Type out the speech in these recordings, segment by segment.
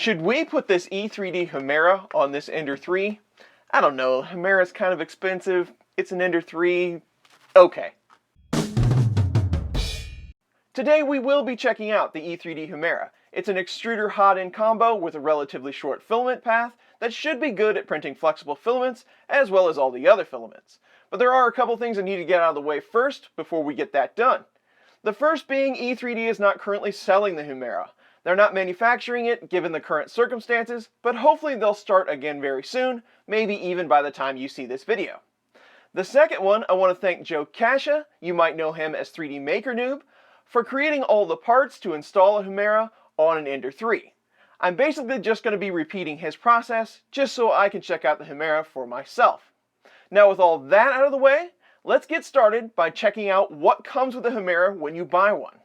Should we put this E3D Hemera on this Ender3? I don't know, Hemera's kind of expensive, it's an Ender3, okay. Today we will be checking out the E3D Hemera. It's an extruder hot-end combo with a relatively short filament path that should be good at printing flexible filaments as well as all the other filaments. But there are a couple things I need to get out of the way first before we get that done. The first being E3D is not currently selling the Hemera. They're not manufacturing it given the current circumstances, but hopefully they'll start again very soon, maybe even by the time you see this video. The second one, I want to thank Joe Kasha, you might know him as 3D Maker Noob, for creating all the parts to install a Hemera on an Ender3. I'm basically just going to be repeating his process just so I can check out the Hemera for myself. Now with all that out of the way, let's get started by checking out what comes with a Hemera when you buy one.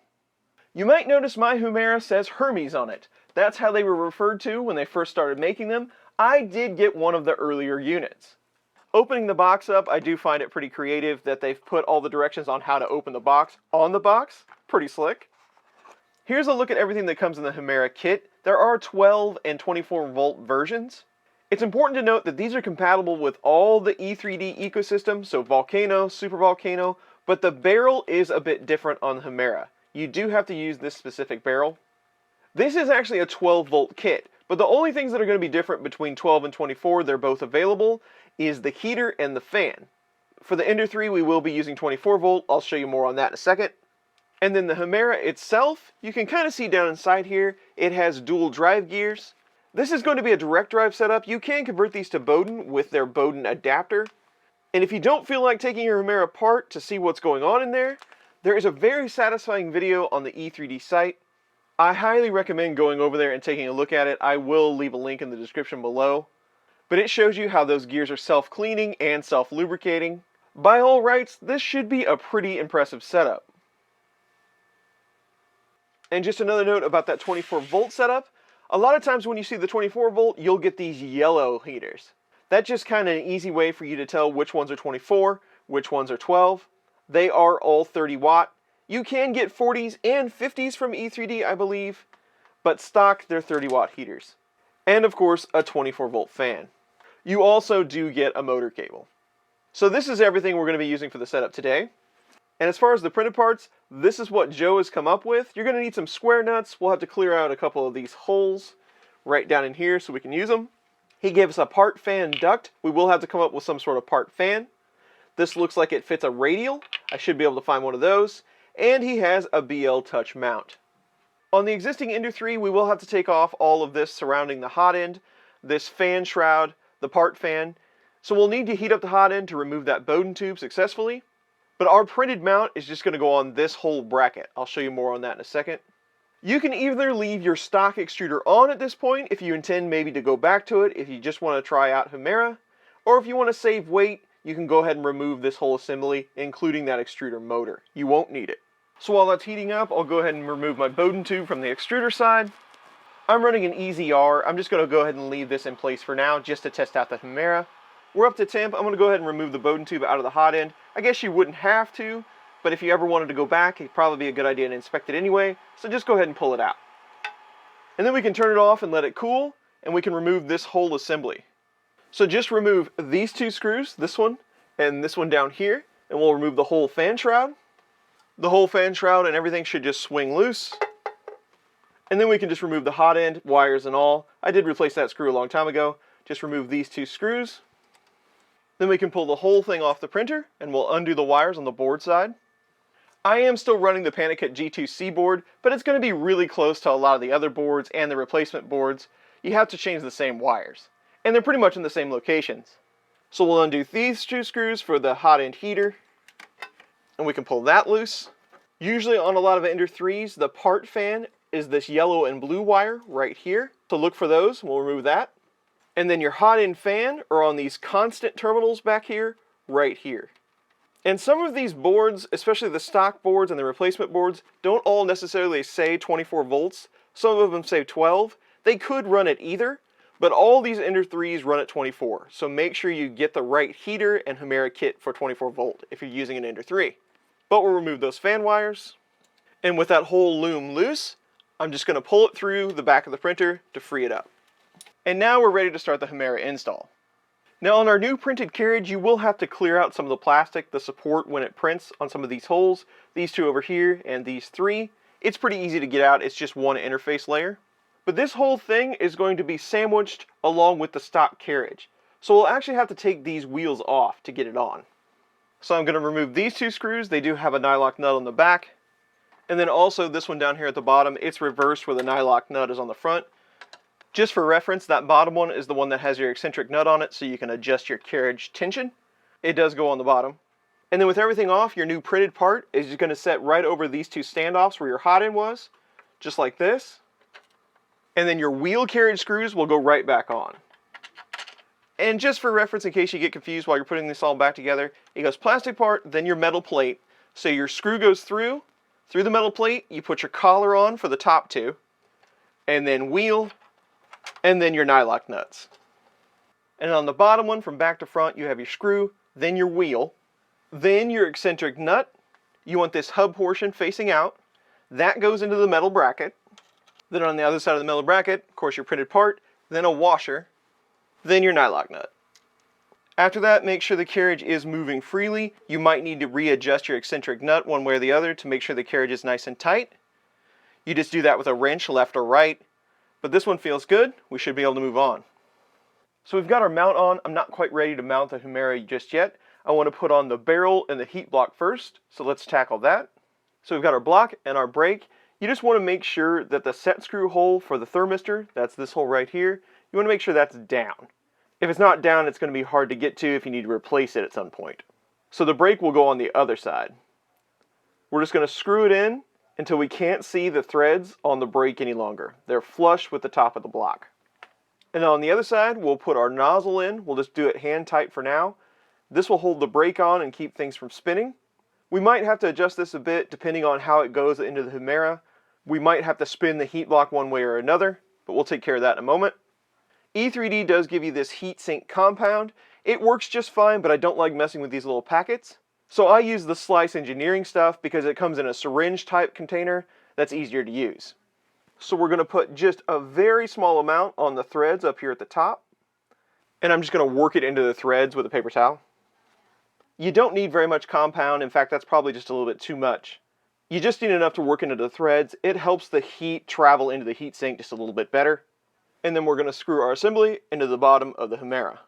You might notice my Hemera says Hermes on it. That's how they were referred to when they first started making them. I did get one of the earlier units. Opening the box up, I do find it pretty creative that they've put all the directions on how to open the box on the box. Pretty slick. Here's a look at everything that comes in the Hemera kit. There are 12 and 24 volt versions. It's important to note that these are compatible with all the E3D ecosystem, so Volcano, Super Volcano, but the barrel is a bit different on the Hemera. You do have to use this specific barrel. This is actually a 12 volt kit, but the only things that are going to be different between 12 and 24, they're both available, is the heater and the fan. For the Ender3, we will be using 24 volt. I'll show you more on that in a second. And then the Hemera itself, you can kind of see down inside here, it has dual drive gears. This is going to be a direct drive setup. You can convert these to Bowden with their Bowden adapter. And if you don't feel like taking your Hemera apart to see what's going on in there is a very satisfying video on the E3D site. I highly recommend going over there and taking a look at it. I will leave a link in the description below. But it shows you how those gears are self-cleaning and self-lubricating. By all rights, this should be a pretty impressive setup. And just another note about that 24 volt setup. A lot of times when you see the 24 volt, you'll get these yellow heaters. That's just kind of an easy way for you to tell which ones are 24, which ones are 12. They are all 30 watt. You can get 40s and 50s from E3D, I believe, but stock, they're 30 watt heaters. And of course, a 24 volt fan. You also do get a motor cable. So this is everything we're going to be using for the setup today. And as far as the printed parts, this is what Joe has come up with. You're going to need some square nuts. We'll have to clear out a couple of these holes right down in here so we can use them. He gave us a part fan duct. We will have to come up with some sort of part fan. This looks like it fits a radial. I should be able to find one of those. And he has a BL Touch mount. On the existing Ender3, we will have to take off all of this surrounding the hot end, this fan shroud, the part fan. So we'll need to heat up the hot end to remove that Bowden tube successfully. But our printed mount is just going to go on this whole bracket. I'll show you more on that in a second. You can either leave your stock extruder on at this point if you intend maybe to go back to it if you just want to try out Hemera, or if you want to save weight, you can go ahead and remove this whole assembly, including that extruder motor. You won't need it. So while that's heating up, I'll go ahead and remove my Bowden tube from the extruder side. I'm running an EZR. I'm just going to go ahead and leave this in place for now just to test out the Hemera. We're up to temp. I'm going to go ahead and remove the Bowden tube out of the hot end. I guess you wouldn't have to, but if you ever wanted to go back, it'd probably be a good idea to inspect it anyway, so just go ahead and pull it out. And then we can turn it off and let it cool, and we can remove this whole assembly. So just remove these two screws, this one and this one down here, and we'll remove the whole fan shroud. The whole fan shroud and everything should just swing loose. And then we can just remove the hot end, wires and all. I did replace that screw a long time ago. Just remove these two screws. Then we can pull the whole thing off the printer, and we'll undo the wires on the board side. I am still running the Panicut G2C board, but it's going to be really close to a lot of the other boards and the replacement boards. You have to change the same wires, and they're pretty much in the same locations. So we'll undo these two screws for the hot end heater, and we can pull that loose. Usually on a lot of Ender3s, the part fan is this yellow and blue wire right here. So look for those, we'll remove that. And then your hot end fan are on these constant terminals back here, right here. And some of these boards, especially the stock boards and the replacement boards, don't all necessarily say 24 volts. Some of them say 12. They could run at either, but all these Ender3s run at 24. So make sure you get the right heater and Hemera kit for 24 volt if you're using an Ender3. But we'll remove those fan wires. And with that whole loom loose, I'm just going to pull it through the back of the printer to free it up. And now we're ready to start the Hemera install. Now on our new printed carriage, you will have to clear out some of the plastic, the support when it prints on some of these holes. These two over here and these three. It's pretty easy to get out, it's just one interface layer. But this whole thing is going to be sandwiched along with the stock carriage. So we'll actually have to take these wheels off to get it on. So I'm going to remove these two screws. They do have a nylock nut on the back. And then also this one down here at the bottom, it's reversed where the nylock nut is on the front. Just for reference, that bottom one is the one that has your eccentric nut on it, so you can adjust your carriage tension. It does go on the bottom. And then with everything off, your new printed part is just going to set right over these two standoffs where your hot end was, just like this. And then your wheel carriage screws will go right back on. And just for reference, in case you get confused while you're putting this all back together, it goes plastic part, then your metal plate. So your screw goes through the metal plate, you put your collar on for the top two, and then wheel, and then your nylock nuts. And on the bottom one, from back to front, you have your screw, then your wheel, then your eccentric nut. You want this hub portion facing out. That goes into the metal bracket. Then on the other side of the metal bracket, of course, your printed part, then a washer, then your nylock nut. After that, make sure the carriage is moving freely. You might need to readjust your eccentric nut one way or the other to make sure the carriage is nice and tight. You just do that with a wrench, left or right. But this one feels good. We should be able to move on. So we've got our mount on. I'm not quite ready to mount the Hemera just yet. I want to put on the barrel and the heat block first. So let's tackle that. So we've got our block and our brake. You just want to make sure that the set screw hole for the thermistor, that's this hole right here, you want to make sure that's down. If it's not down, it's going to be hard to get to if you need to replace it at some point. So the brake will go on the other side. We're just going to screw it in until we can't see the threads on the brake any longer. They're flush with the top of the block. And on the other side, we'll put our nozzle in. We'll just do it hand tight for now. This will hold the brake on and keep things from spinning. We might have to adjust this a bit depending on how it goes into the Hemera. We might have to spin the heat block one way or another, but we'll take care of that in a moment. E3D does give you this heat sink compound. It works just fine, but I don't like messing with these little packets. So I use the Slice Engineering stuff because it comes in a syringe type container that's easier to use. So we're going to put just a very small amount on the threads up here at the top. And I'm just going to work it into the threads with a paper towel. You don't need very much compound. In fact, that's probably just a little bit too much. You just need enough to work into the threads. It helps the heat travel into the heat sink just a little bit better. And then we're going to screw our assembly into the bottom of the Hemera.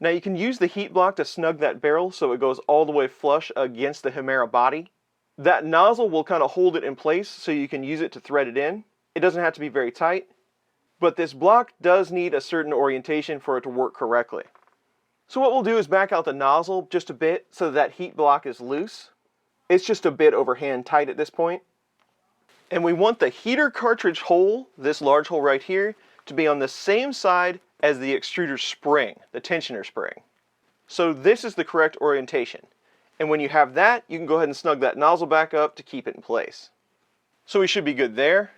Now you can use the heat block to snug that barrel so it goes all the way flush against the Hemera body. That nozzle will kind of hold it in place so you can use it to thread it in. It doesn't have to be very tight, but this block does need a certain orientation for it to work correctly. So what we'll do is back out the nozzle just a bit so that heat block is loose. It's just a bit overhand tight at this point. And we want the heater cartridge hole, this large hole right here, to be on the same side as the extruder spring, the tensioner spring. So this is the correct orientation. And when you have that, you can go ahead and snug that nozzle back up to keep it in place. So we should be good there.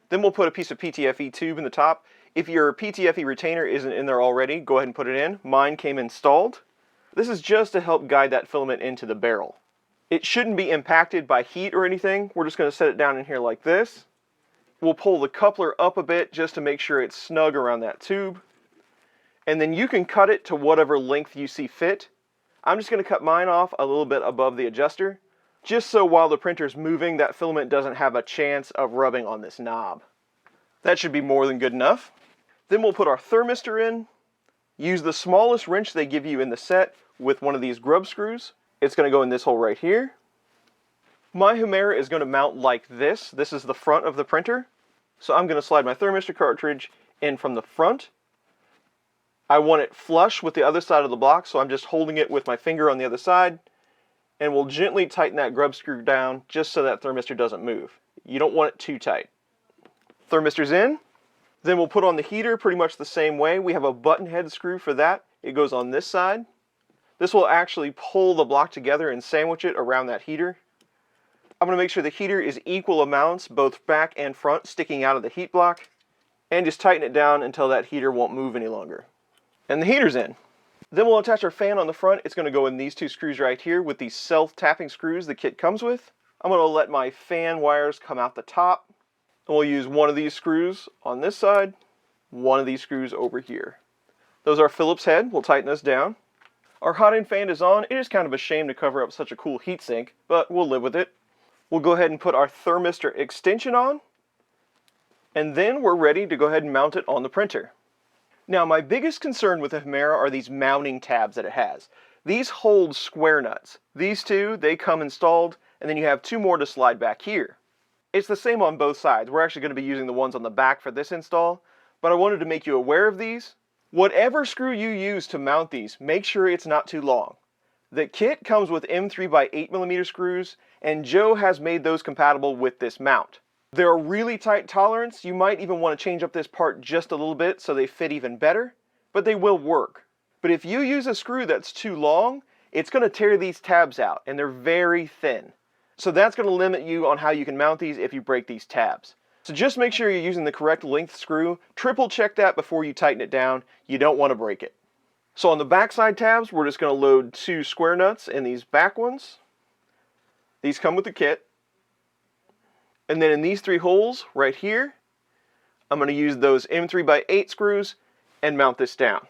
Then we'll put a piece of PTFE tube in the top. If your PTFE retainer isn't in there already, go ahead and put it in. Mine came installed. This is just to help guide that filament into the barrel. It shouldn't be impacted by heat or anything. We're just going to set it down in here like this. We'll pull the coupler up a bit just to make sure it's snug around that tube. And then you can cut it to whatever length you see fit. I'm just going to cut mine off a little bit above the adjuster, just so while the printer's moving, that filament doesn't have a chance of rubbing on this knob. That should be more than good enough. Then we'll put our thermistor in. Use the smallest wrench they give you in the set with one of these grub screws. It's going to go in this hole right here. My Hemera is going to mount like this. This is the front of the printer. So I'm going to slide my thermistor cartridge in from the front. I want it flush with the other side of the block, so I'm just holding it with my finger on the other side. And we'll gently tighten that grub screw down just so that thermistor doesn't move. You don't want it too tight. Thermistor's in. Then we'll put on the heater pretty much the same way. We have a button head screw for that. It goes on this side. This will actually pull the block together and sandwich it around that heater. I'm going to make sure the heater is equal amounts, both back and front, sticking out of the heat block. And just tighten it down until that heater won't move any longer. And the heater's in. Then we'll attach our fan on the front. It's going to go in these two screws right here with these self-tapping screws the kit comes with. I'm going to let my fan wires come out the top. And we'll use one of these screws on this side, one of these screws over here. Those are Phillips head. We'll tighten this down. Our hot end fan is on. It is kind of a shame to cover up such a cool heatsink, but we'll live with it. We'll go ahead and put our thermistor extension on, and then we're ready to go ahead and mount it on the printer. Now, my biggest concern with the Hemera are these mounting tabs that it has. These hold square nuts. These two, they come installed, and then you have two more to slide back here. It's the same on both sides. We're actually going to be using the ones on the back for this install, but I wanted to make you aware of these. Whatever screw you use to mount these, make sure it's not too long. The kit comes with M3 by 8mm screws, and Joe has made those compatible with this mount. They're a really tight tolerance. You might even want to change up this part just a little bit so they fit even better, but they will work. But if you use a screw that's too long, it's going to tear these tabs out, and they're very thin. So that's going to limit you on how you can mount these if you break these tabs. So just make sure you're using the correct length screw. Triple check that before you tighten it down. You don't want to break it. So on the backside tabs, we're just going to load two square nuts in these back ones. These come with the kit. And then in these three holes right here, I'm going to use those M3 by 8 screws and mount this down.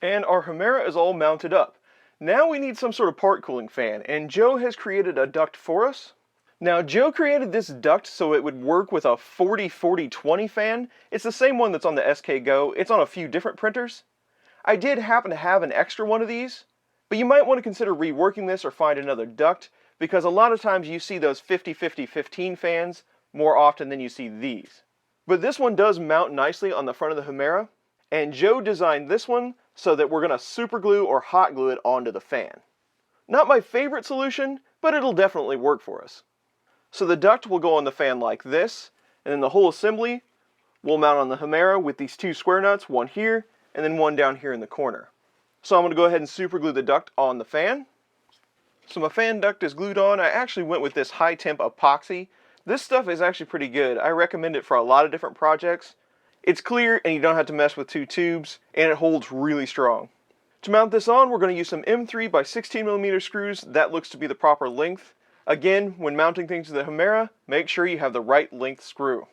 And our Hemera is all mounted up. Now we need some sort of part cooling fan, and Joe has created a duct for us. Now, Joe created this duct so it would work with a 40-40-20 fan. It's the same one that's on the SK Go. It's on a few different printers. I did happen to have an extra one of these, but you might want to consider reworking this or find another duct, because a lot of times you see those 50-50-15 fans more often than you see these. But this one does mount nicely on the front of the Hemera, and Joe designed this one so that we're going to super glue or hot glue it onto the fan. Not my favorite solution, but it'll definitely work for us. So the duct will go on the fan like this, and then the whole assembly will mount on the Hemera with these two square nuts, one here, and then one down here in the corner. So I'm going to go ahead and super glue the duct on the fan. So my fan duct is glued on. I actually went with this high temp epoxy. This stuff is actually pretty good. I recommend it for a lot of different projects. It's clear and you don't have to mess with two tubes, and it holds really strong. To mount this on, we're going to use some M3 by 16mm screws. That looks to be the proper length. Again, when mounting things to the Hemera, make sure you have the right length screw.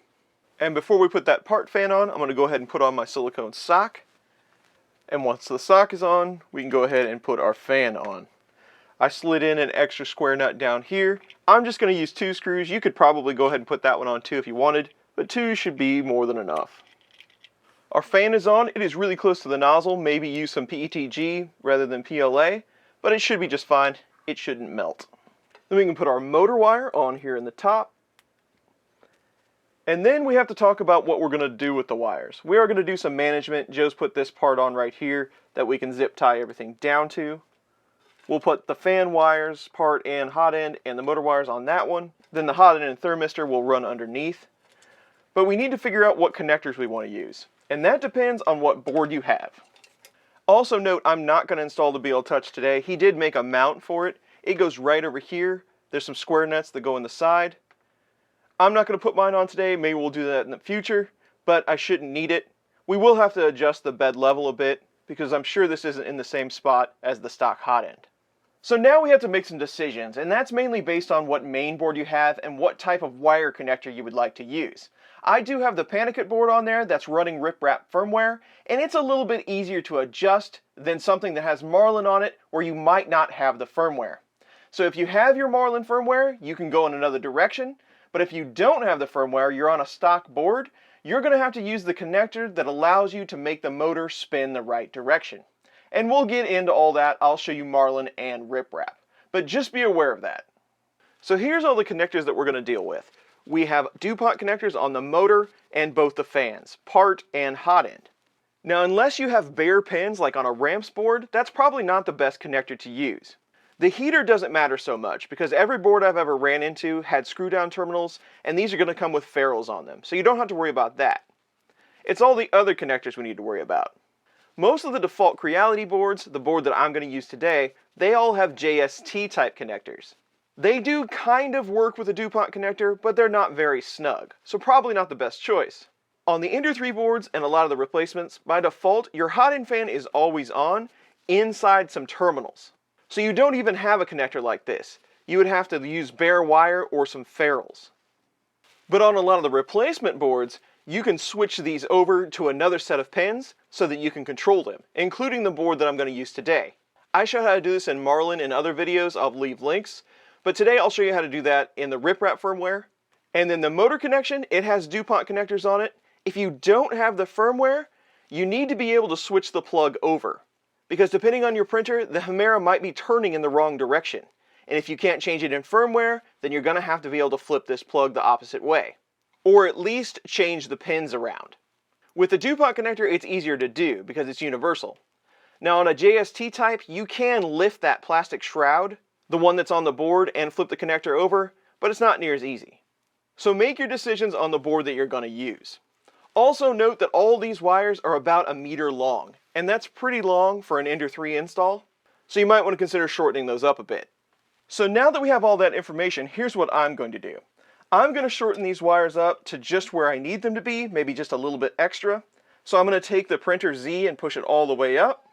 And before we put that part fan on, I'm going to go ahead and put on my silicone sock. And once the sock is on, we can go ahead and put our fan on. I slid in an extra square nut down here. I'm just going to use two screws. You could probably go ahead and put that one on too if you wanted, but two should be more than enough. Our fan is on. It is really close to the nozzle. Maybe use some PETG rather than PLA, but it should be just fine. It shouldn't melt. Then we can put our motor wire on here in the top. And then we have to talk about what we're going to do with the wires. We are going to do some management. Joe's put this part on right here that we can zip tie everything down to. We'll put the fan wires part and hot end and the motor wires on that one. Then the hot end and thermistor will run underneath. But we need to figure out what connectors we want to use. And that depends on what board you have. Also note, I'm not going to install the BL Touch today. He did make a mount for it. It goes right over here. There's some square nuts that go in the side. I'm not going to put mine on today. Maybe we'll do that in the future, but I shouldn't need it. We will have to adjust the bed level a bit because I'm sure this isn't in the same spot as the stock hot end. So now we have to make some decisions, and that's mainly based on what main board you have and what type of wire connector you would like to use. I do have the Panicate board on there that's running riprap firmware, and it's a little bit easier to adjust than something that has Marlin on it where you might not have the firmware. So if you have your Marlin firmware, you can go in another direction, but if you don't have the firmware, you're on a stock board, you're going to have to use the connector that allows you to make the motor spin the right direction. And we'll get into all that. I'll show you Marlin and riprap, but just be aware of that. So here's all the connectors that we're going to deal with. We have DuPont connectors on the motor and both the fans, part and hot end. Now, unless you have bare pins like on a ramps board, that's probably not the best connector to use. The heater doesn't matter so much because every board I've ever ran into had screw down terminals, and these are going to come with ferrules on them, so you don't have to worry about that. It's all the other connectors we need to worry about. Most of the default Creality boards, the board that I'm going to use today, they all have JST type connectors. They do kind of work with a DuPont connector, but they're not very snug, so probably not the best choice. On the Ender3 boards and a lot of the replacements, by default, your hot end fan is always on inside some terminals. So you don't even have a connector like this. You would have to use bare wire or some ferrules. But on a lot of the replacement boards, you can switch these over to another set of pins so that you can control them, including the board that I'm going to use today. I show how to do this in Marlin and other videos. I'll leave links. But today I'll show you how to do that in the riprap firmware. And then the motor connection, it has DuPont connectors on it. If you don't have the firmware, you need to be able to switch the plug over. Because depending on your printer, the Hemera might be turning in the wrong direction. And if you can't change it in firmware, then you're going to have to be able to flip this plug the opposite way. Or at least change the pins around. With the DuPont connector, it's easier to do because it's universal. Now on a JST type, you can lift that plastic shroud, the one that's on the board, and flip the connector over, but it's not near as easy. So make your decisions on the board that you're going to use. Also note that all these wires are about 1 meter long, and that's pretty long for an Ender3 install, so you might want to consider shortening those up a bit. So now that we have all that information, here's what I'm going to do. I'm going to shorten these wires up to just where I need them to be, maybe just a little bit extra. So I'm going to take the printer Z and push it all the way up,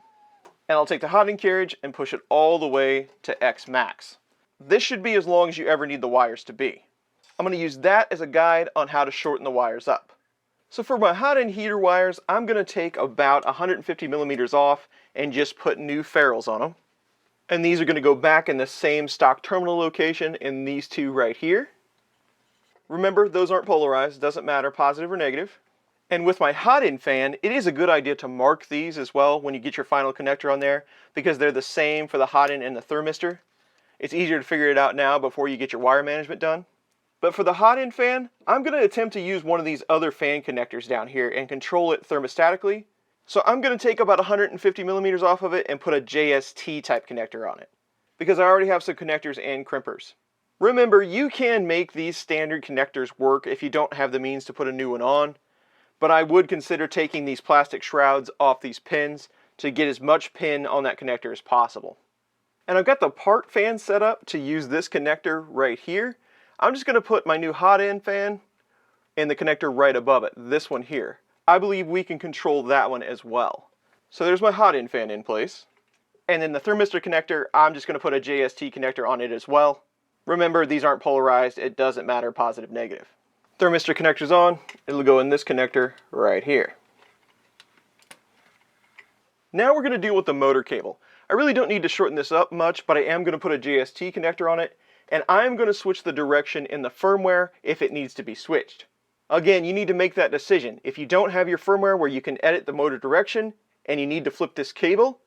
and I'll take the Hotend carriage and push it all the way to X max. This should be as long as you ever need the wires to be. I'm going to use that as a guide on how to shorten the wires up. So for my Hotend heater wires, I'm going to take about 150 millimeters off and just put new ferrules on them. And these are going to go back in the same stock terminal location in these two right here. Remember, those aren't polarized, doesn't matter, positive or negative. And with my Hotend fan, it is a good idea to mark these as well when you get your final connector on there, because they're the same for the Hotend and the thermistor. It's easier to figure it out now before you get your wire management done. But for the Hotend fan, I'm going to attempt to use one of these other fan connectors down here and control it thermostatically. So I'm going to take about 150 millimeters off of it and put a JST type connector on it, because I already have some connectors and crimpers. Remember, you can make these standard connectors work if you don't have the means to put a new one on, but I would consider taking these plastic shrouds off these pins to get as much pin on that connector as possible. And I've got the part fan set up to use this connector right here. I'm just going to put my new Hotend fan in the connector right above it, this one here. I believe we can control that one as well. So there's my Hotend fan in place. And then the thermistor connector, I'm just going to put a JST connector on it as well. Remember, these aren't polarized, it doesn't matter positive, negative. Thermistor connector's on, it'll go in this connector right here. Now we're going to deal with the motor cable. I really don't need to shorten this up much, but I am going to put a JST connector on it, and I'm going to switch the direction in the firmware if it needs to be switched. Again, you need to make that decision. If you don't have your firmware where you can edit the motor direction, and you need to flip this cable,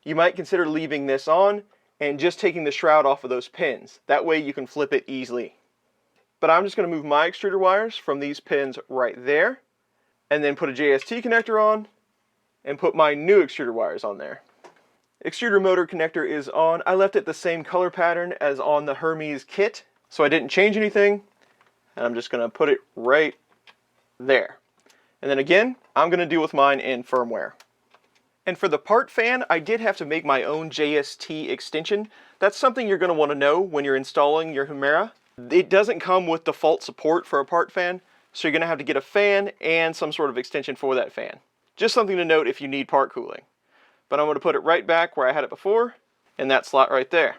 you might consider leaving this on and just taking the shroud off of those pins. That way you can flip it easily. But I'm just going to move my extruder wires from these pins right there, and then put a JST connector on, and put my new extruder wires on there. Extruder motor connector is on. I left it the same color pattern as on the Hermes kit, so I didn't change anything. And I'm just going to put it right there. And then again, I'm going to deal with mine in firmware. And for the part fan, I did have to make my own JST extension. That's something you're going to want to know when you're installing your Hemera. It doesn't come with default support for a part fan, so you're going to have to get a fan and some sort of extension for that fan. Just something to note if you need part cooling. But I'm going to put it right back where I had it before, in that slot right there.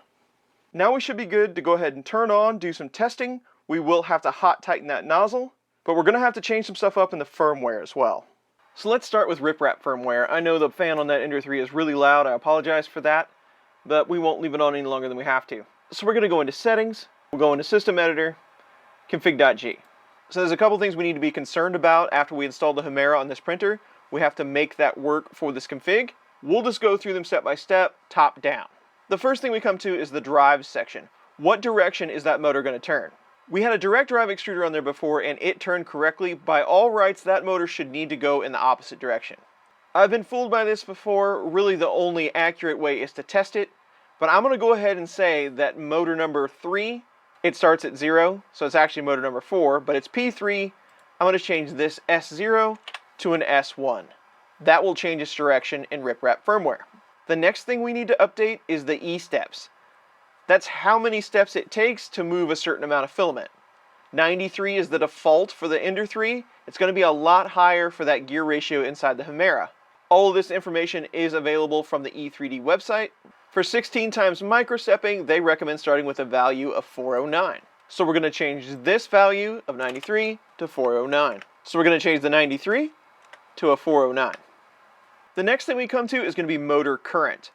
Now we should be good to go ahead and turn on, do some testing. We will have to hot tighten that nozzle, but we're going to have to change some stuff up in the firmware as well. So let's start with riprap firmware. I know the fan on that Ender3 is really loud, I apologize for that, but we won't leave it on any longer than we have to. So we're going to go into settings, we'll go into system editor, config.g. So there's a couple things we need to be concerned about after we install the Hemera on this printer. We have to make that work for this config. We'll just go through them step by step, top down. The first thing we come to is the drive section. What direction is that motor going to turn? We had a direct drive extruder on there before and it turned correctly. By all rights, that motor should need to go in the opposite direction. I've been fooled by this before. Really the only accurate way is to test it. But I'm going to go ahead and say that motor number 3, it starts at 0. So it's actually motor number 4, but it's P3. I'm going to change this S0 to an S1. That will change its direction in riprap firmware. The next thing we need to update is the E steps. That's how many steps it takes to move a certain amount of filament. 93 is the default for the Ender3. It's going to be a lot higher for that gear ratio inside the Hemera. All of this information is available from the E3D website. For 16 times microstepping, they recommend starting with a value of 409. So we're going to change this value of 93 to 409. So we're going to change the 93 to a 409. The next thing we come to is going to be motor current.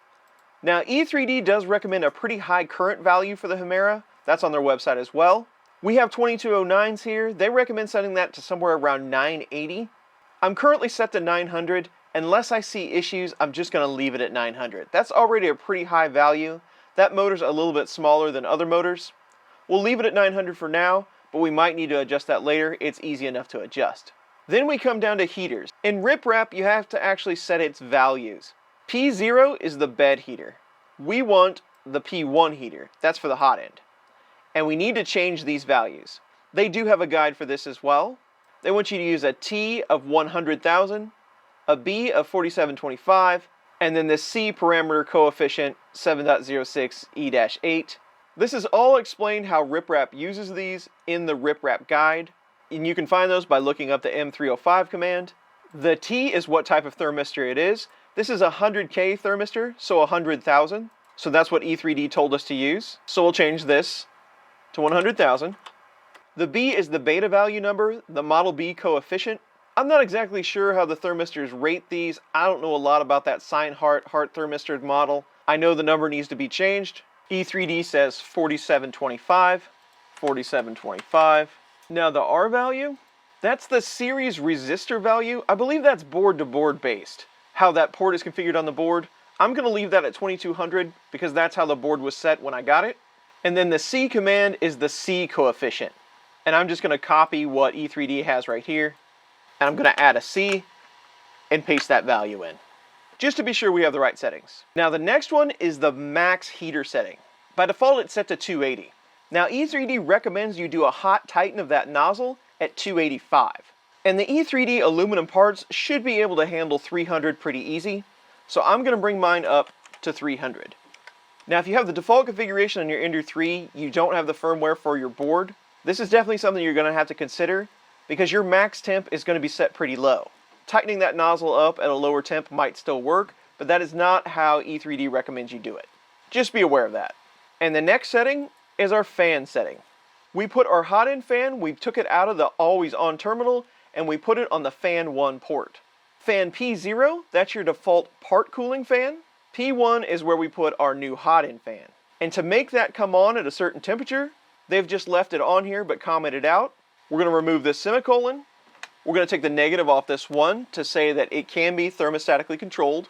Now E3D does recommend a pretty high current value for the Hemera. That's on their website as well. We have 2209s here. They recommend setting that to somewhere around 980. I'm currently set to 900. Unless I see issues, I'm just going to leave it at 900. That's already a pretty high value. That motor's a little bit smaller than other motors. We'll leave it at 900 for now, but we might need to adjust that later. It's easy enough to adjust. Then we come down to heaters. In RipRap, you have to actually set its values. P0 is the bed heater. We want the P1 heater. That's for the hot end. And we need to change these values. They do have a guide for this as well. They want you to use a T of 100,000, a B of 4725, and then the C parameter coefficient 7.06 E-8. This is all explained how RipRap uses these in the RipRap guide, and you can find those by looking up the M305 command. The T is what type of thermistor it is. This is a 100K thermistor, so 100,000. So that's what E3D told us to use. So we'll change this to 100,000. The B is the beta value number, the Model B coefficient. I'm not exactly sure how the thermistors rate these. I don't know a lot about that Sine-Hart thermistor model. I know the number needs to be changed. E3D says 4725, 4725. Now the R value, that's the series resistor value. I believe that's board to board based. How that port is configured on the board. I'm going to leave that at 2200 because that's how the board was set when I got it. And then the C command is the C coefficient. And I'm just going to copy what E3D has right here. And I'm going to add a C and paste that value in, just to be sure we have the right settings. Now the next one is the max heater setting. By default it's set to 280. Now E3D recommends you do a hot tighten of that nozzle at 285. And the E3D aluminum parts should be able to handle 300 pretty easy. So I'm going to bring mine up to 300. Now if you have the default configuration on your Ender3, you don't have the firmware for your board, this is definitely something you're going to have to consider because your max temp is going to be set pretty low. Tightening that nozzle up at a lower temp might still work, but that is not how E3D recommends you do it. Just be aware of that. And the next setting is our fan setting. We put our hot end fan, we took it out of the always on terminal, and we put it on the fan 1 port. Fan P0, that's your default part cooling fan. P1 is where we put our new hot end fan. And to make that come on at a certain temperature, they've just left it on here but commented out. We're going to remove this semicolon. We're going to take the negative off this one to say that it can be thermostatically controlled.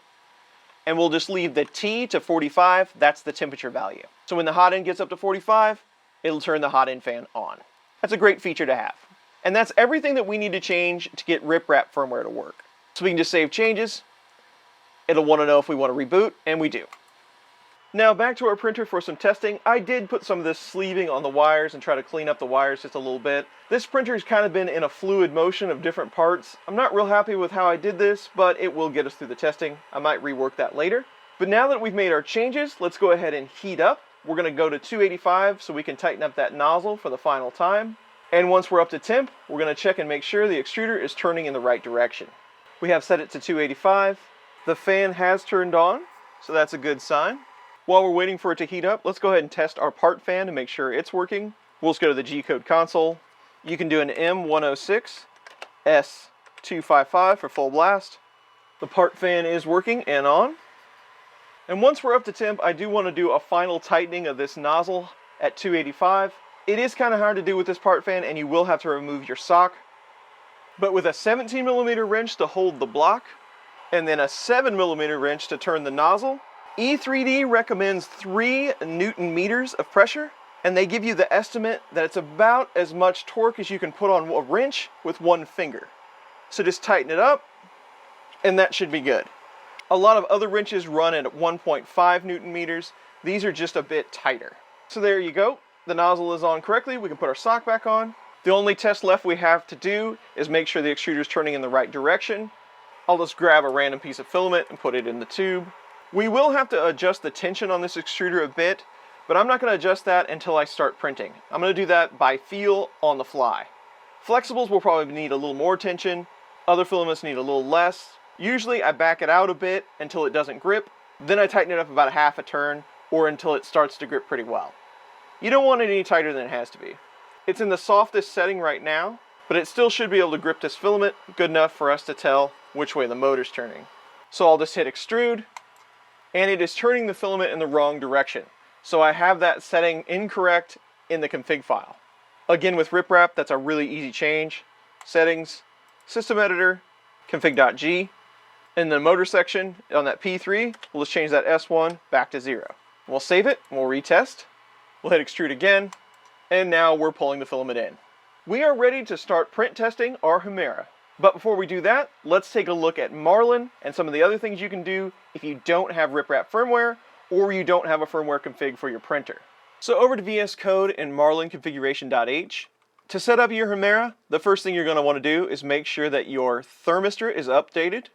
And we'll just leave the T to 45, that's the temperature value. So when the hot end gets up to 45, it'll turn the hot end fan on. That's a great feature to have. And that's everything that we need to change to get RipRap firmware to work. So we can just save changes. It'll want to know if we want to reboot, and we do. Now back to our printer for some testing. I did put some of this sleeving on the wires and try to clean up the wires just a little bit. This printer's kind of been in a fluid motion of different parts. I'm not real happy with how I did this, but it will get us through the testing. I might rework that later. But now that we've made our changes, let's go ahead and heat up. We're going to go to 285 so we can tighten up that nozzle for the final time. And once we're up to temp, we're going to check and make sure the extruder is turning in the right direction. We have set it to 285. The fan has turned on, so that's a good sign. While we're waiting for it to heat up, let's go ahead and test our part fan to make sure it's working. We'll just go to the G-code console. You can do an M106 S255 for full blast. The part fan is working and on. And once we're up to temp, I do want to do a final tightening of this nozzle at 285. It is kind of hard to do with this part fan, and you will have to remove your sock. But with a 17mm wrench to hold the block, and then a 7mm wrench to turn the nozzle, E3D recommends 3 Newton meters of pressure, and they give you the estimate that it's about as much torque as you can put on a wrench with one finger. So just tighten it up, and that should be good. A lot of other wrenches run at 1.5 Newton meters. These are just a bit tighter. So there you go. The nozzle is on correctly. We can put our sock back on. The only test left we have to do is make sure the extruder is turning in the right direction. I'll just grab a random piece of filament and put it in the tube. We will have to adjust the tension on this extruder a bit, but I'm not going to adjust that until I start printing. I'm going to do that by feel on the fly. Flexibles will probably need a little more tension. Other filaments need a little less. Usually I back it out a bit until it doesn't grip. Then I tighten it up about a half a turn or until it starts to grip pretty well. You don't want it any tighter than it has to be. It's in the softest setting right now, but it still should be able to grip this filament good enough for us to tell which way the motor's turning. So I'll just hit extrude, and it is turning the filament in the wrong direction. So I have that setting incorrect in the config file. Again, with riprap, that's a really easy change. Settings, system editor, config.g. In the motor section, on that P3, we'll just change that S1 back to 0. We'll save it, we'll retest. We'll hit extrude again, and now we're pulling the filament in. We are ready to start print testing our Hemera. But before we do that, let's take a look at Marlin and some of the other things you can do if you don't have riprap firmware or you don't have a firmware config for your printer. So over to VS Code and Marlin configuration.h. To set up your Hemera, the first thing you're going to want to do is make sure that your thermistor is updated.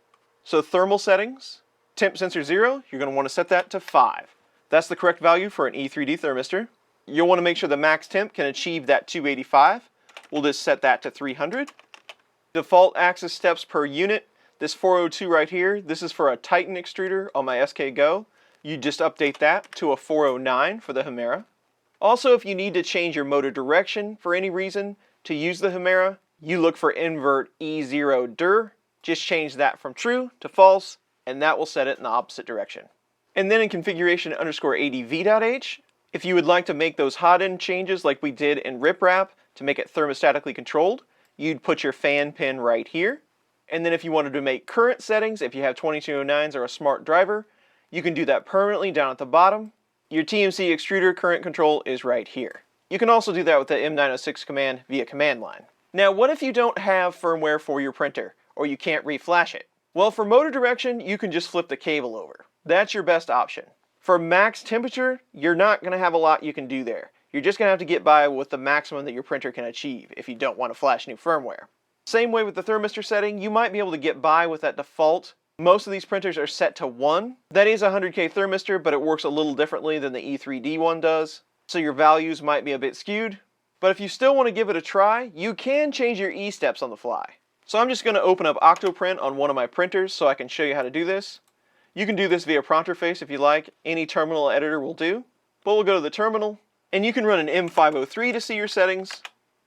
So thermal settings, temp sensor 0, you're going to want to set that to 5. That's the correct value for an E3D thermistor. You'll want to make sure the max temp can achieve that 285. We'll just set that to 300. Default axis steps per unit, this 402 right here, this is for a Titan extruder on my SK Go. You just update that to a 409 for the Hemera. Also, if you need to change your motor direction for any reason to use the Hemera, you look for invert E0 dir. Just change that from true to false, and that will set it in the opposite direction. And then in configuration_adv.h, if you would like to make those Hotend changes like we did in riprap to make it thermostatically controlled, you'd put your fan pin right here. And then if you wanted to make current settings, if you have 2209s or a smart driver, you can do that permanently down at the bottom. Your TMC extruder current control is right here. You can also do that with the M906 command via command line. Now, what if you don't have firmware for your printer, or you can't reflash it? Well, for motor direction, you can just flip the cable over. That's your best option. For max temperature, you're not going to have a lot you can do there. You're just going to have to get by with the maximum that your printer can achieve if you don't want to flash new firmware. Same way with the thermistor setting, you might be able to get by with that default. Most of these printers are set to 1. That is a 100K thermistor, but it works a little differently than the E3D one does. So your values might be a bit skewed. But if you still want to give it a try, you can change your E-steps on the fly. So I'm just going to open up Octoprint on one of my printers so I can show you how to do this. You can do this via Pronterface if you like. Any terminal editor will do. But we'll go to the terminal, and you can run an M503 to see your settings.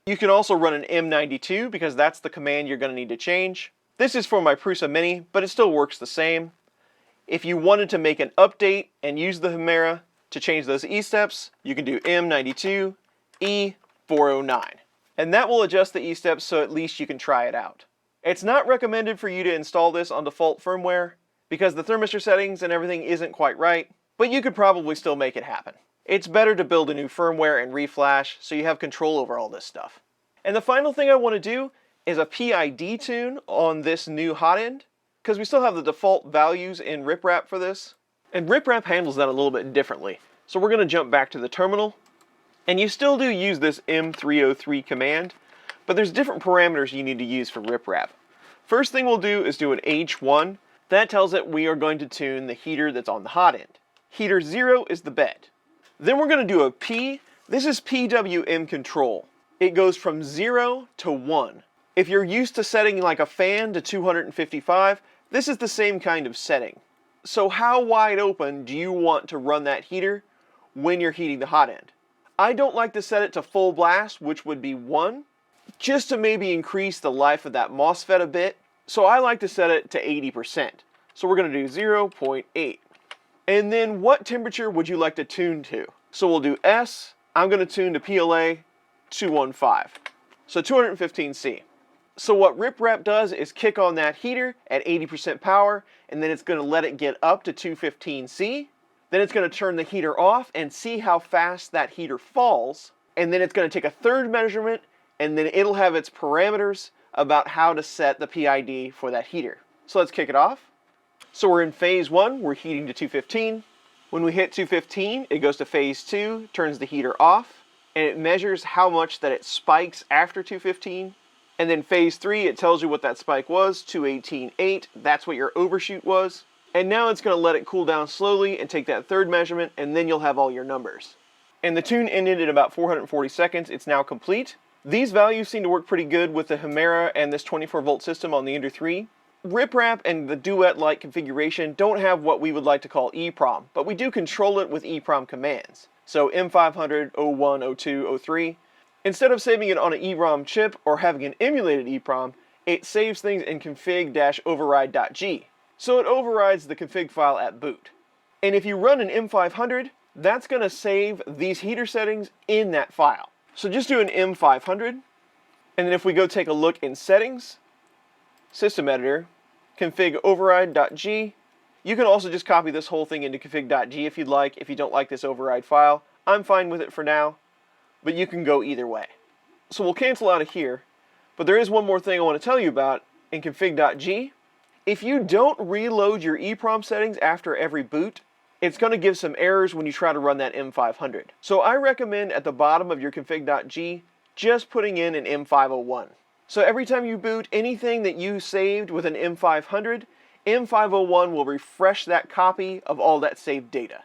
You can also run an M92 because that's the command you're going to need to change. This is for my Prusa Mini, but it still works the same. If you wanted to make an update and use the Hemera to change those E-steps, you can do M92 E409. And that will adjust the E-steps so at least you can try it out. It's not recommended for you to install this on default firmware because the thermistor settings and everything isn't quite right, but you could probably still make it happen. It's better to build a new firmware and reflash so you have control over all this stuff. And the final thing I want to do is a PID tune on this new Hotend, because we still have the default values in riprap for this. And riprap handles that a little bit differently. So we're going to jump back to the terminal. And you still do use this M303 command, but there's different parameters you need to use for riprap. First thing we'll do is do an H1. That tells it we are going to tune the heater that's on the Hotend. Heater 0 is the bed. Then we're going to do a P. This is PWM control. It goes from 0 to 1. If you're used to setting like a fan to 255, this is the same kind of setting. So how wide open do you want to run that heater when you're heating the Hotend? I don't like to set it to full blast, which would be 1, just to maybe increase the life of that MOSFET a bit. So I like to set it to 80%. So we're going to do 0.8. And then what temperature would you like to tune to? So we'll do S. I'm going to tune to PLA 215. So 215C. So what riprap does is kick on that heater at 80% power, and then it's going to let it get up to 215C. Then it's going to turn the heater off and see how fast that heater falls. And then it's going to take a third measurement, and then it'll have its parameters about how to set the PID for that heater. So let's kick it off. So we're in phase 1, we're heating to 215. When we hit 215, it goes to phase 2, turns the heater off, and it measures how much that it spikes after 215. And then phase 3, it tells you what that spike was, 218.8. That's what your overshoot was. And now it's going to let it cool down slowly and take that third measurement, and then you'll have all your numbers. And the tune ended at about 440 seconds. It's now complete. These values seem to work pretty good with the Hemera and this 24-volt system on the Ender3. Riprap and the Duet-like configuration don't have what we would like to call EEPROM, but we do control it with EEPROM commands. So M500, 01, 02, 03. Instead of saving it on an EROM chip or having an emulated EEPROM, it saves things in config-override.g. So it overrides the config file at boot. And if you run an M500, that's going to save these heater settings in that file. So just do an M500, and then if we go take a look in settings, system editor, config-override.g, you can also just copy this whole thing into config.g if you'd like, if you don't like this override file. I'm fine with it for now, but you can go either way. So we'll cancel out of here, but there is one more thing I want to tell you about in config.g. If you don't reload your EEPROM settings after every boot, it's going to give some errors when you try to run that M500. So I recommend at the bottom of your config.g just putting in an M501. So every time you boot anything that you saved with an M500, M501 will refresh that copy of all that saved data.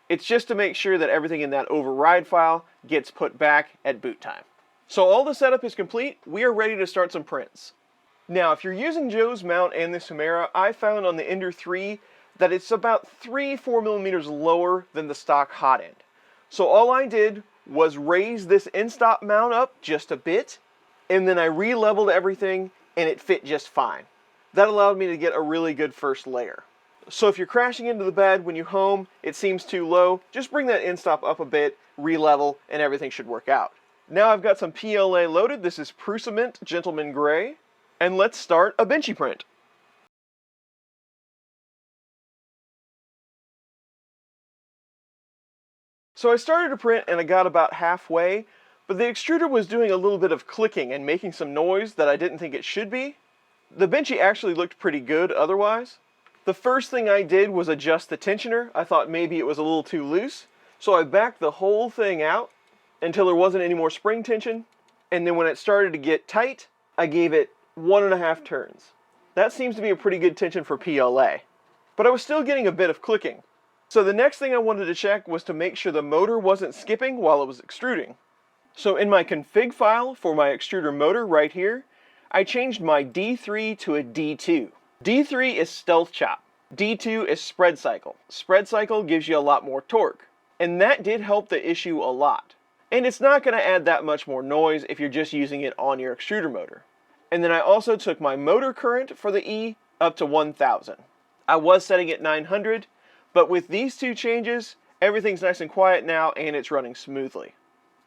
It's just to make sure that everything in that override file gets put back at boot time. So all the setup is complete. We are ready to start some prints. Now, if you're using Joe's mount and this Hemera, I found on the Ender3 that it's about 3-4 millimeters lower than the stock Hotend. So all I did was raise this end-stop mount up just a bit, and then I re-leveled everything, and it fit just fine. That allowed me to get a really good first layer. So if you're crashing into the bed when you home, it seems too low, just bring that end-stop up a bit, re-level, and everything should work out. Now I've got some PLA loaded. This is Prusament Gentleman Gray. And let's start a benchy print. So I started to print and I got about halfway, but the extruder was doing a little bit of clicking and making some noise that I didn't think it should be. The benchy actually looked pretty good otherwise. The first thing I did was adjust the tensioner. I thought maybe it was a little too loose, so I backed the whole thing out until there wasn't any more spring tension, and then when it started to get tight, I gave it 1.5 turns. That seems to be a pretty good tension for PLA, but I was still getting a bit of clicking. So the next thing I wanted to check was to make sure the motor wasn't skipping while it was extruding. So in my config file for my extruder motor right here, I changed my D3 to a D2. D3 is stealth chop. D2 is spread cycle. Spread cycle gives you a lot more torque, and that did help the issue a lot. And it's not going to add that much more noise if you're just using it on your extruder motor. And then I also took my motor current for the E up to 1000. I was setting it 900, but with these two changes, everything's nice and quiet now and it's running smoothly.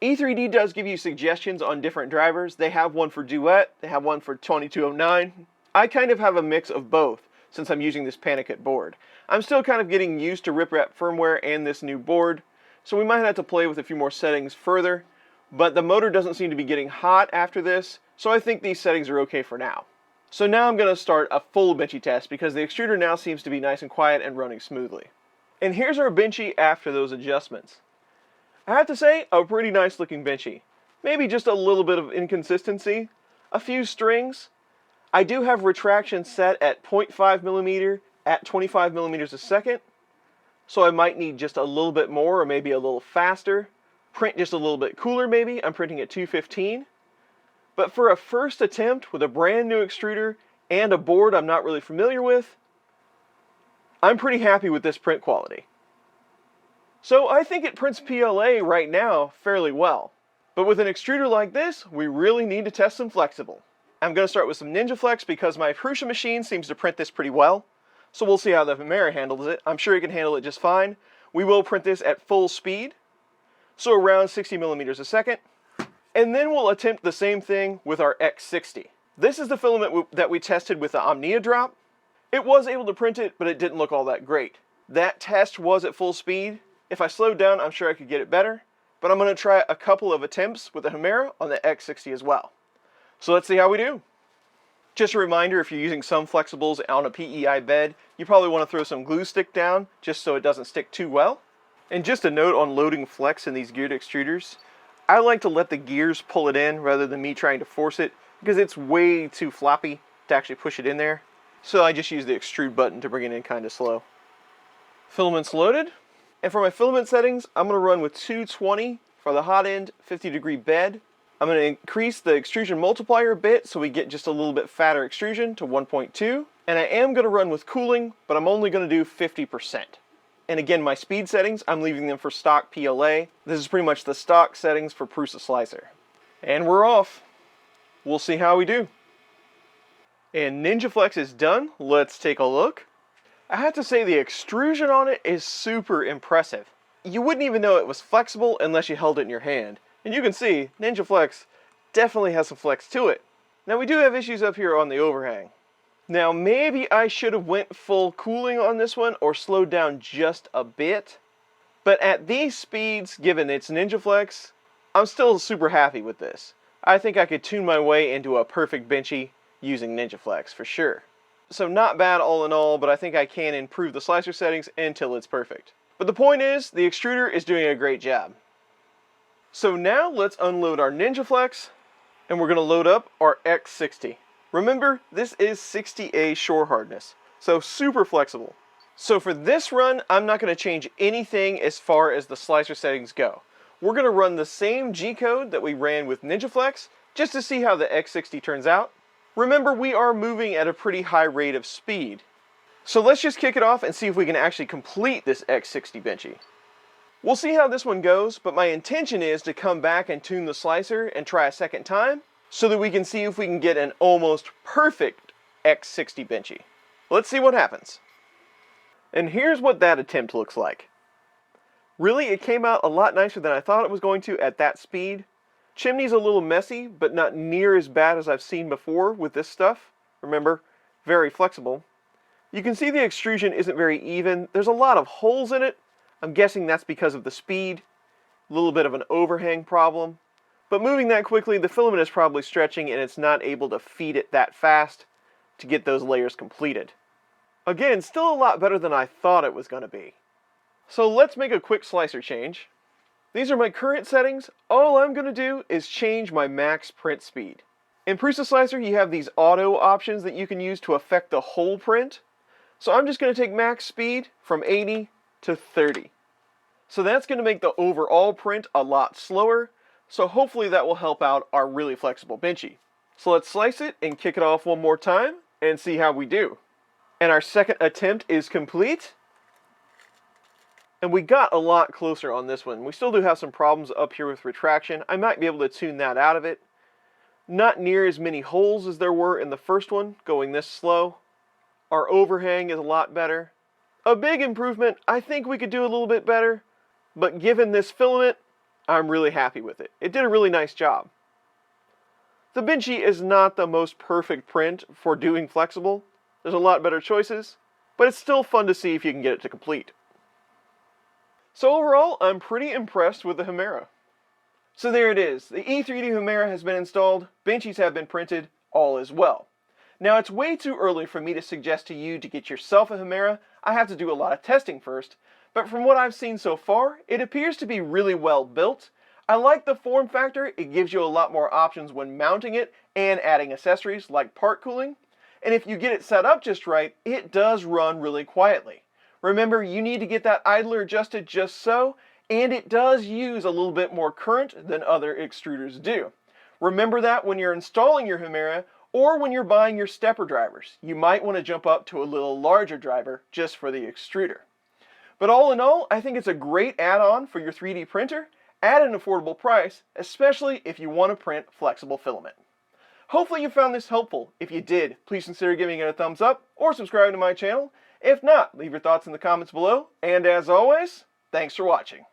E3D does give you suggestions on different drivers. They have one for Duet, they have one for 2209. I kind of have a mix of both since I'm using this Panicate board. I'm still kind of getting used to riprap firmware and this new board, so we might have to play with a few more settings further, but the motor doesn't seem to be getting hot after this, so I think these settings are okay for now. So now I'm going to start a full benchy test because the extruder now seems to be nice and quiet and running smoothly. And here's our benchy after those adjustments. I have to say, a pretty nice looking benchy. Maybe just a little bit of inconsistency, a few strings. I do have retraction set at 0.5 millimeter at 25 millimeters a second, so I might need just a little bit more or maybe a little faster. Print just a little bit cooler maybe. I'm printing at 215. But for a first attempt with a brand new extruder and a board I'm not really familiar with, I'm pretty happy with this print quality. So I think it prints PLA right now fairly well. But with an extruder like this, we really need to test some flexible. I'm going to start with some NinjaFlex because my Prusa machine seems to print this pretty well. So we'll see how the Hemera handles it. I'm sure it can handle it just fine. We will print this at full speed, so around 60 millimeters a second. And then we'll attempt the same thing with our X60. This is the filament that we tested with the Omnia drop. It was able to print it, but it didn't look all that great. That test was at full speed. If I slowed down, I'm sure I could get it better. But I'm going to try a couple of attempts with the Hemera on the X60 as well. So let's see how we do. Just a reminder, if you're using some flexibles on a PEI bed, you probably want to throw some glue stick down just so it doesn't stick too well. And just a note on loading flex in these geared extruders, I like to let the gears pull it in rather than me trying to force it because it's way too floppy to actually push it in there. So I just use the extrude button to bring it in kind of slow. Filaments loaded. And for my filament settings, I'm going to run with 220 for the Hotend 50-degree bed. I'm going to increase the extrusion multiplier a bit so we get just a little bit fatter extrusion to 1.2. And I am going to run with cooling, but I'm only going to do 50%. And again, my speed settings, I'm leaving them for stock PLA. This is pretty much the stock settings for Prusa Slicer. And we're off. We'll see how we do. And NinjaFlex is done. Let's take a look. I have to say the extrusion on it is super impressive. You wouldn't even know it was flexible unless you held it in your hand. And you can see NinjaFlex definitely has some flex to it. Now we do have issues up here on the overhang. Now maybe I should have went full cooling on this one or slowed down just a bit. But at these speeds, given its NinjaFlex, I'm still super happy with this. I think I could tune my way into a perfect benchy using NinjaFlex for sure. So not bad all in all, but I think I can improve the slicer settings until it's perfect. But the point is, the extruder is doing a great job. So now let's unload our NinjaFlex, and we're going to load up our X60. Remember, this is 60A shore hardness, so super flexible. So for this run, I'm not going to change anything as far as the slicer settings go. We're going to run the same G-code that we ran with NinjaFlex, just to see how the X60 turns out. Remember, we are moving at a pretty high rate of speed. So let's just kick it off and see if we can actually complete this X60 benchy. We'll see how this one goes, but my intention is to come back and tune the slicer and try a second time, so that we can see if we can get an almost perfect X60 benchy. Let's see what happens. And here's what that attempt looks like. Really, it came out a lot nicer than I thought it was going to at that speed. Chimney's a little messy, but not near as bad as I've seen before with this stuff. Remember, very flexible. You can see the extrusion isn't very even. There's a lot of holes in it. I'm guessing that's because of the speed. A little bit of an overhang problem. But moving that quickly, the filament is probably stretching and it's not able to feed it that fast to get those layers completed. Again, still a lot better than I thought it was going to be. So let's make a quick slicer change. These are my current settings. All I'm going to do is change my max print speed. In PrintedSolid, you have these auto options that you can use to affect the whole print. So I'm just going to take max speed from 80 to 30. So that's going to make the overall print a lot slower. So hopefully that will help out our really flexible benchy. So let's slice it and kick it off one more time and see how we do. And our second attempt is complete. And we got a lot closer on this one. We still do have some problems up here with retraction. I might be able to tune that out of it. Not near as many holes as there were in the first one, going this slow. Our overhang is a lot better. A big improvement, I think we could do a little bit better, but given this filament, I'm really happy with it. It did a really nice job. The benchy is not the most perfect print for doing flexible. There's a lot better choices, but it's still fun to see if you can get it to complete. So overall, I'm pretty impressed with the Hemera. So there it is. The E3D Hemera has been installed, benchies have been printed, all is well. Now it's way too early for me to suggest to you to get yourself a Hemera. I have to do a lot of testing first, but from what I've seen so far, it appears to be really well built. I like the form factor. It gives you a lot more options when mounting it and adding accessories like part cooling. And if you get it set up just right, it does run really quietly. Remember, you need to get that idler adjusted just so, and it does use a little bit more current than other extruders do. Remember that when you're installing your Hemera, or when you're buying your stepper drivers. You might want to jump up to a little larger driver just for the extruder. But all in all, I think it's a great add-on for your 3D printer at an affordable price, especially if you want to print flexible filament. Hopefully you found this helpful. If you did, please consider giving it a thumbs up or subscribing to my channel. If not, leave your thoughts in the comments below. And as always, thanks for watching.